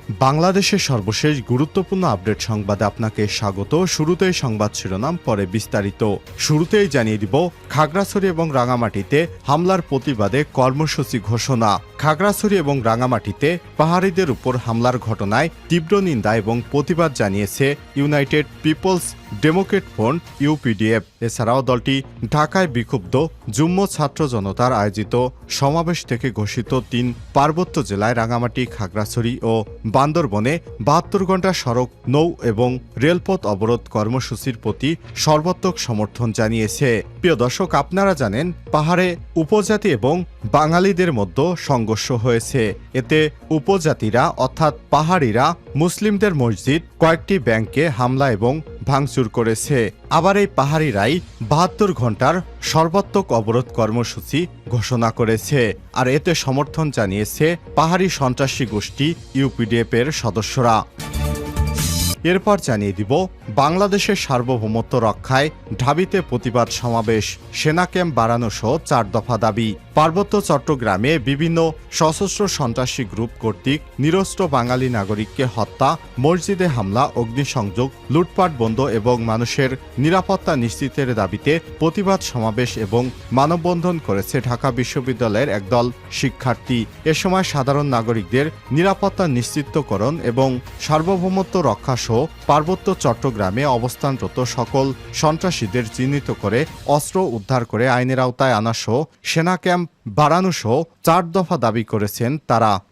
বাংলাদেশের সর্বশেষ গুরুত্বপূর্ণ আপডেট সংবাদে আপনাকে স্বাগত। শুরুতেই সংবাদ শিরোনাম, পরে বিস্তারিত। শুরুতেই জানিয়ে দিব, খাগড়াছড়ি এবং রাঙামাটিতে হামলার প্রতিবাদে কর্মসূচি ঘোষণা। খাগড়াছড়ি এবং রাঙামাটিতে পাহাড়িদের উপর হামলার ঘটনায় তীব্র নিন্দা এবং প্রতিবাদ জানিয়েছে United Peoples Democrat Front UPDF. এছাড়াও দলটি ঢাকায় বিক্ষুব্ধ যুগ্ম ছাত্র জনতার আয়োজিত সমাবেশ থেকে ঘোষিত ৩ পার্বত্য জেলায় রাঙামাটি, খাগড়াছড়ি ও বান্দরবনে ৭২ ঘণ্টা সড়ক, নৌ এবং রেলপথ অবরোধ কর্মসূচির প্রতি সর্বাত্মক সমর্থন জানিয়েছে। প্রিয় দর্শক, আপনারা জানেন পাহাড়ে উপজাতি এবং বাঙালিদের মধ্যে সংঘর্ষ হয়েছে। এতে উপজাতিরা অর্থাৎ পাহাড়িরা মুসলিমদের মসজিদ, কয়েকটি ব্যাংকে হামলা এবং ভাঙচুর করেছে। আবার এই পাহাড়িরাই ৭২ ঘণ্টার সর্বাত্মক অবরোধ কর্মসূচি ঘোষণা করেছে। আর এতে সমর্থন জানিয়েছে পাহাড়ি সন্ত্রাসী গোষ্ঠী ইউপিডিএফ এর সদস্যরা। এরপর জানিয়ে দিব, বাংলাদেশের সার্বভৌমত্ব রক্ষায় ঢাবিতে প্রতিবাদ সমাবেশ, সেনা ক্যাম্প বাড়ানো সহ ৪ দফা দাবি। পার্বত্য চট্টগ্রামে বিভিন্ন সশস্ত্র সন্ত্রাসী গ্রুপ কর্তৃক নিরস্ত্র বাঙালি নাগরিককে হত্যা, মসজিদে হামলা, অগ্নিসংযোগ, লুটপাট বন্ধ এবং মানুষের নিরাপত্তা নিশ্চিতের দাবিতে প্রতিবাদ সমাবেশ এবং মানববন্ধন করেছে ঢাকা বিশ্ববিদ্যালয়ের একদল শিক্ষার্থী। এ সময় সাধারণ নাগরিকদের নিরাপত্তা নিশ্চিতকরণ এবং সার্বভৌমত্ব রক্ষা সহ পার্বত্য চট্টগ্রামে অবস্থানরত সকল সন্ত্রাসীদের চিহ্নিত করে অস্ত্র উদ্ধার করে আইনের আওতায় আনা সহ সেনা ক্যাম্প বাড়ানো সহ ৪ দফা দাবি করেছেন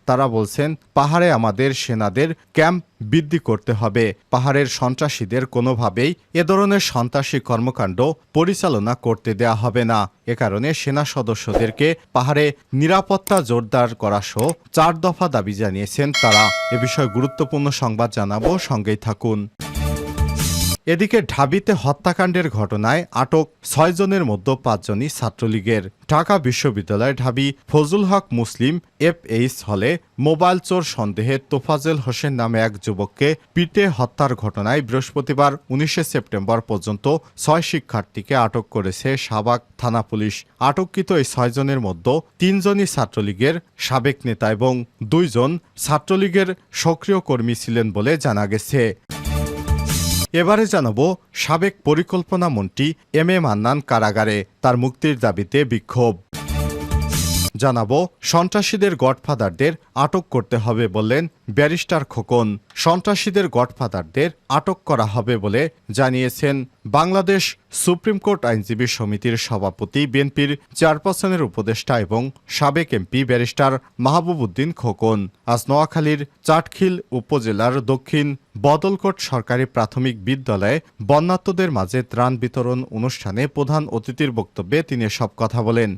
তারা বলছেন, পাহাড়ে আমাদের সেনাদের ক্যাম্প বৃদ্ধি করতে হবে। পাহাড়ের সন্ত্রাসীদের কোনোভাবেই এ ধরনের সন্ত্রাসী কর্মকাণ্ড পরিচালনা করতে দেয়া হবে না। এ কারণে সেনা সদস্যদেরকে পাহাড়ে নিরাপত্তা জোরদার করা সহ ৪ দফা দাবি জানিয়েছেন তারা। এ বিষয়ে গুরুত্বপূর্ণ সংবাদ জানাবো, সঙ্গেই থাকুন। এদিকে ঢাবিতে হত্যাকাণ্ডের ঘটনায় আটক ৬ জনের মধ্যে ৫ জনই ছাত্রলীগের। ঢাকা বিশ্ববিদ্যালয় ঢাবি ফজলুল হক মুসলিম এফএইচ হলে মোবাইল চোর সন্দেহে তোফাজেল হোসেন নামে এক যুবককে পিটে হত্যার ঘটনায় বৃহস্পতিবার ১৯ সেপ্টেম্বর পর্যন্ত ৬ শিক্ষার্থীকে আটক করেছে শাহবাগ থানা পুলিশ। আটককৃত এই ৬ জনের মধ্যে ৩ জনই ছাত্রলীগের সাবেক নেতা এবং ২ জন ছাত্রলীগের সক্রিয় কর্মী ছিলেন বলে জানা গেছে। এবারে জানাবো, সাবেক পরিকল্পনা মন্ত্রী এম এ মান্নান কারাগারে, তার মুক্তির দাবিতে বিক্ষোভ। জানাবো, সন্ত্রাসীদের গডফাদারদের আটক করতে হবে বললেন ব্যারিস্টার খোকন। সন্ত্রাসীদের গডফাদারদের আটক করা হবে বলে জানিয়েছেন বাংলাদেশ সুপ্রিম কোর্ট আইনজীবী সমিতির সভাপতি, বিএনপির চেয়ারপারসনের উপদেষ্টা এবং সাবেক এমপি ব্যারিস্টার মাহবুব উদ্দিন খোকন। আজ নোয়াখালীর চাটখিল উপজেলার দক্ষিণ বদলকোট সরকারি প্রাথমিক বিদ্যালয়ে বন্যার্তদের মাঝে ত্রাণ বিতরণ অনুষ্ঠানে প্রধান অতিথির বক্তব্যে তিনি এসব কথা বলেন।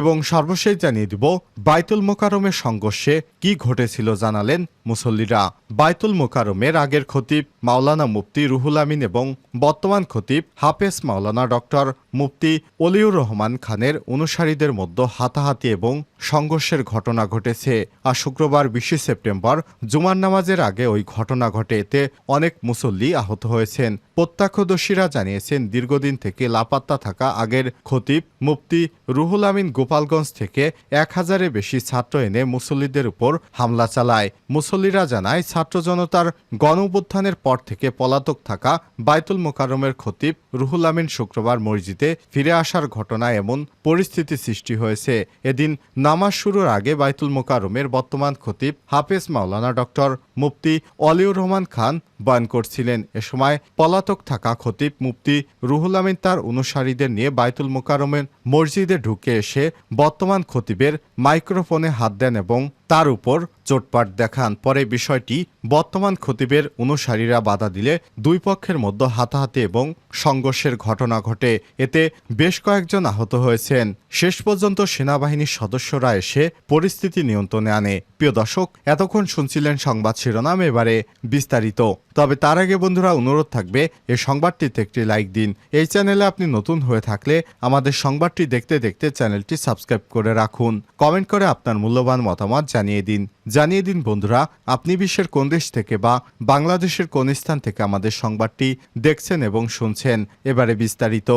এবং সর্বশেষ জানিয়ে দিব, বাইতুল মোকাররমের সংঘর্ষে কি ঘটেছিল জানালেন মুসল্লিরা। বাইতুল মোকাররমের আগের খতিব মাওলানা মুফতি রুহুল আমিন এবং বর্তমান খতিব হাফেজ মাওলানা ডক্টর মুফতি অলিউর রহমান খানের অনুসারীদের মধ্যে হাতাহাতি এবং সংঘর্ষের ঘটনা ঘটেছে। আর শুক্রবার ২০ সেপ্টেম্বর জুমার নামাজের আগে ওই ঘটনা ঘটে। এতে অনেক মুসল্লি আহত হয়েছেন। প্রত্যক্ষদর্শীরা জানিয়েছেন, দীর্ঘদিন থেকে লাপাত্তা থাকা আগের খতিব মুফতি রুহুল আমিন গোপালগঞ্জ থেকে ১,০০০-এর বেশি ছাত্র এনে মুসল্লিদের উপর হামলা চালায়। মুসল্লিরা জানায়, ছাত্র জনতার গণঅভ্যুত্থানের পর থেকে পলাতক থাকা বাইতুল মোকাররমের খতিব রুহুল আমিন শুক্রবার মসজিদে ফিরে আসার ঘটনায় এমন পরিস্থিতি সৃষ্টি হয়েছে। এদিন নামাজ শুরুর আগে বাইতুল মোকাররমের বর্তমান খতিব হাফেজ মাওলানা ডক্টর মুফতি অলিউর রহমান খান বয়ান করছিলেন। এ সময় পলাতক থাকা খতিব মুফতি রুহুল আমিন তার অনুসারীদের নিয়ে বাইতুল মোকাররমের মসজিদে ঢুকে এসে বর্তমান খতিবের মাইক্রোফোনে হাত দেন এবং তার উপর চোটপাট দেখান। পরে বিষয়টি বর্তমান খতিবের অনুসারীরা বাধা দিলে দুই পক্ষের মধ্যে হাতাহাতি এবং সংঘর্ষের ঘটনা ঘটে। এতে বেশ কয়েকজন আহত হয়েছেন। শেষ পর্যন্ত সেনাবাহিনীর সদস্যরা এসে পরিস্থিতি নিয়ন্ত্রণে আনে। প্রিয় দর্শক, এতক্ষণ শুনছিলেন সংবাদ শিরোনাম, এবারে বিস্তারিত। তবে তার আগে বন্ধুরা, অনুরোধ থাকবে এই সংবাদটিতে একটি লাইক দিন। এই চ্যানেলে আপনি নতুন হয়ে থাকলে আমাদের সংবাদটি দেখতে দেখতে চ্যানেলটি সাবস্ক্রাইব করে রাখুন। কমেন্ট করে আপনার মূল্যবান মতামত জানিয়ে দিন বন্ধুরা, আপনি বিশ্বের কোন দেশ থেকে বা বাংলাদেশের কোন স্থান থেকে আমাদের সংবাদটি দেখছেন এবং শুনছেন। এবারে বিস্তারিত।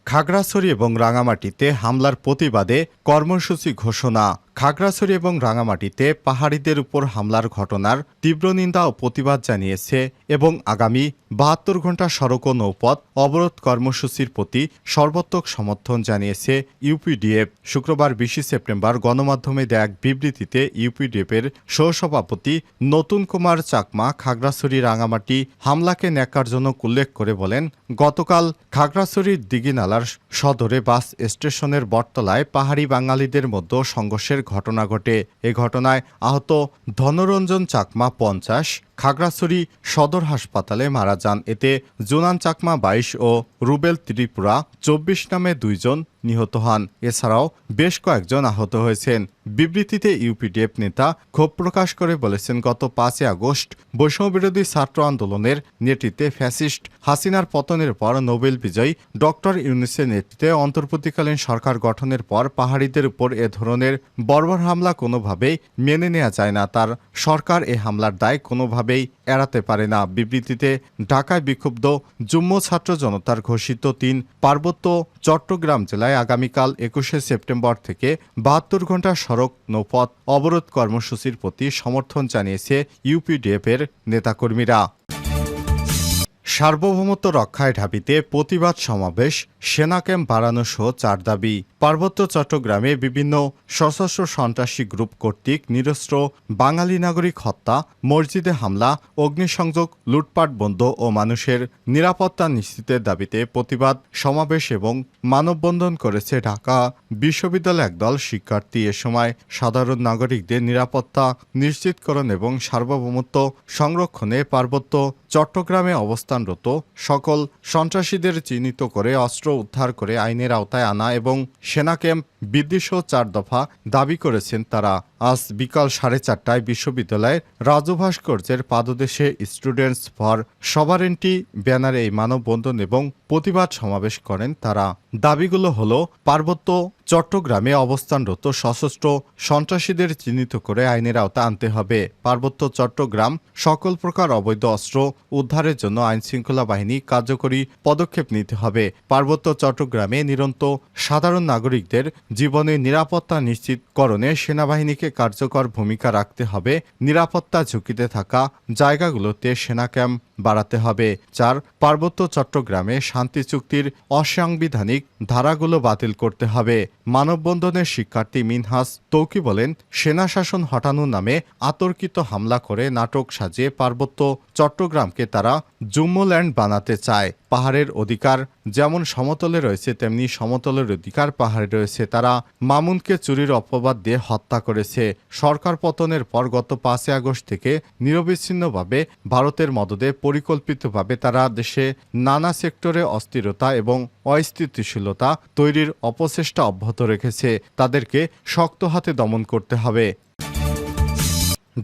খাগড়াছড়ি এবং রাঙামাটিতে হামলার প্রতিবাদে কর্মসূচি ঘোষণা। খাগড়াছড়ি এবং রাঙামাটিতে পাহাড়িদের উপর হামলার ঘটনার তীব্র নিন্দা ও প্রতিবাদ জানিয়েছে এবং আগামী ৭২ ঘণ্টা সড়ক ও নৌপথ অবরোধ কর্মসূচির প্রতি সর্বাত্মক সমর্থন জানিয়েছে ইউপিডিএফ। শুক্রবার ২০ সেপ্টেম্বর গণমাধ্যমে দেয়া এক বিবৃতিতে ইউপিডিএফের সহসভাপতি নতুন কুমার চাকমা খাগড়াছড়ি রাঙামাটি হামলাকে ন্যাক্কারজনক উল্লেখ করে বলেন, গতকাল খাগড়াছড়ির দিঘিনালার সদরে বাস স্টেশনের বটতলায় পাহাড়ি বাঙালিদের মধ্যে সংঘর্ষের ঘটনা ঘটে। এ ঘটনায় আহত ধনরঞ্জন চাকমা ৫০ খাগড়াছড়ি সদর হাসপাতালে মারা যান। এতে জোনান চাকমা ২২ ও রুবেল ত্রিপুরা ২৪ নামে ২ জন নিহত হন। এছাড়াও বেশ কয়েকজন আহত হয়েছেন। বিবৃতিতে ইউপিডিএফ নেতা ক্ষোভ প্রকাশ করে বলেছেন, গত ৫ আগস্ট বৈষম্যবিরোধী ছাত্র আন্দোলনের নেতৃত্বে ফ্যাসিস্ট হাসিনার পতনের পর নোবেল বিজয়ী ডক্টর ইউনূসের নেতৃত্বে অন্তর্বর্তীকালীন সরকার গঠনের পর পাহাড়িদের উপর এ ধরনের বর্বর হামলা কোনোভাবেই মেনে নেওয়া যায় না। তার সরকার এ হামলার দায় কোনোভাবেই এড়াতে পারে না। বিবৃতিতে ঢাকায় বিক্ষুব্ধ যুগ্ম ছাত্র জনতার ঘোষিত ৩ পার্বত্য চট্টগ্রাম জেলায় আগামীকাল ২১ সেপ্টেম্বর থেকে ৭২ ঘণ্টা সড়ক নৌপথ অবরোধ কর্মসূচির প্রতি সমর্থন জানিয়েছে ইউপিডিএফের নেতাকর্মীরা। সার্বভৌমত্ব রক্ষায় ঢাবিতে প্রতিবাদ সমাবেশ, সেনা ক্যাম্প বাড়ানো সহ ৪ দাবি। পার্বত্য চট্টগ্রামে বিভিন্ন সশস্ত্র সন্ত্রাসী গ্রুপ কর্তৃক নিরস্ত্র বাঙালি নাগরিক হত্যা, মসজিদে হামলা, অগ্নিসংযোগ, লুটপাট বন্ধ ও মানুষের নিরাপত্তা নিশ্চিতের দাবিতে প্রতিবাদ সমাবেশ এবং মানববন্ধন করেছে ঢাকা বিশ্ববিদ্যালয় একদল শিক্ষার্থী। এ সময় সাধারণ নাগরিকদের নিরাপত্তা নিশ্চিতকরণ এবং সার্বভৌমত্ব সংরক্ষণে পার্বত্য চট্টগ্রামে অবস্থানরত সকল সন্ত্রাসীদের চিহ্নিত করে অস্ত্র উদ্ধার করে আইনের আওতায় আনা এবং সেনা ক্যাম্প বৃদ্ধিসহ ৪ দফা দাবি করেছেন তারা। আজ বিকাল ৪:৩০টায় বিশ্ববিদ্যালয়ের রাজু ভাস্কর্যের পাদদেশে স্টুডেন্টস ফর সভারেন্টি ব্যানারে এই মানববন্ধন এবং প্রতিবাদ সমাবেশ করেন তারা। দাবিগুলো হলো, পার্বত্য চট্টগ্রামে অবস্থানরত সশস্ত্র সন্ত্রাসীদের চিহ্নিত করে আইনের আওতায় আনতে হবে। পার্বত্য চট্টগ্রাম সকল প্রকার অবৈধ অস্ত্র উদ্ধারের জন্য আইনশৃঙ্খলা বাহিনী কার্যকরী পদক্ষেপ নিতে হবে। পার্বত্য চট্টগ্রামে নিরন্তর সাধারণ নাগরিকদের জীবনের নিরাপত্তা নিশ্চিতকরণে সেনাবাহিনীকে কার্যকর ভূমিকা রাখতে হবে। নিরাপত্তা ঝুঁকিতে থাকা জায়গাগুলোতে সেনা ক্যাম্প বাড়াতে হবে। ৪. পার্বত্য চট্টগ্রামে শান্তি চুক্তির অসাংবিধানিক ধারাগুলো বাতিল করতে হবে। মানববন্ধনের শিক্ষার্থী মিনহাস তৌকি বলেন, সেনা শাসন হটানোর নামে আতর্কিত হামলা করে নাটক সাজিয়ে পার্বত্য চট্টগ্রামকে তারা জুম্মোল্যান্ড বানাতে চায়। পাহাড়ের অধিকার যেমন সমতলে রয়েছে তেমনি সমতলের অধিকার পাহাড়ে রয়েছে। তারা মামুনকে চুরির অপবাদ দিয়ে হত্যা করেছে। সরকার পতনের পর গত ৫ আগস্ট থেকে নিরবিচ্ছিন্নভাবে ভারতের মদদে পরিকল্পিতভাবে তারা দেশে নানা সেক্টরে অস্থিরতা এবং অস্থিতিশীলতা তৈরির অপচেষ্টা অব্যাহত রেখেছে। তাদেরকে শক্ত হাতে দমন করতে হবে।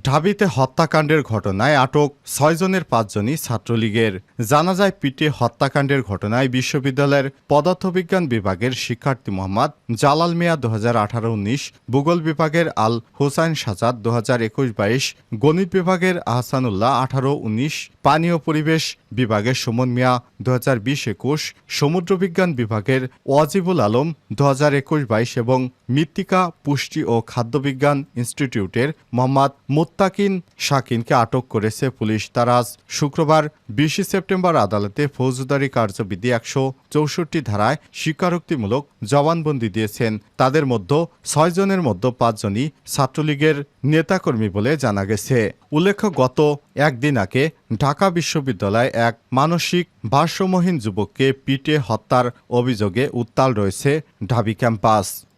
ঢাবিতে হত্যাকাণ্ডের ঘটনায় আটক ৬ জনের ৫ জনই ছাত্রলীগের। জানা যায়, পিটিয়ে হত্যাকাণ্ডের ঘটনায় বিশ্ববিদ্যালয়ের পদার্থবিজ্ঞান বিভাগের শিক্ষার্থী মোহাম্মদ জালাল মিয়া ২০১৮-১৯, ভূগোল বিভাগের আল হোসাইন সাজাদ ২০২১-২২, গণিত বিভাগের আহসানুল্লাহ ১৮-১৯, পানীয় পরিবেশ বিভাগের সুমন মিয়া ২০২০-২১, সমুদ্রবিজ্ঞান বিভাগের ওয়াজিবুল আলম ২০২১-২২ এবং মৃত্তিকা পুষ্টি ও খাদ্যবিজ্ঞান ইনস্টিটিউটের মোহাম্মদ মুত্তাকিন শাকিনকে আটক করেছে পুলিশ। তারা আজ শুক্রবার ২০ সেপ্টেম্বর আদালতে ফৌজদারি কার্যবিধি ১৬৪ ধারায় স্বীকারোক্তিমূলক জবানবন্দি দিয়েছেন। তাদের মধ্যে ৬ জনের মধ্যে ৫ জনই ছাত্রলীগের নেতাকর্মী বলে জানা গেছে। উল্লেখ্য, গত একদিন আগে ঢাকা বিশ্ববিদ্যালয়ে এক মানসিক ভারসাম্যহীন যুবককে পিটিয়ে হত্যার অভিযোগে উত্তাল রয়েছে ঢাবি ক্যাম্পাস।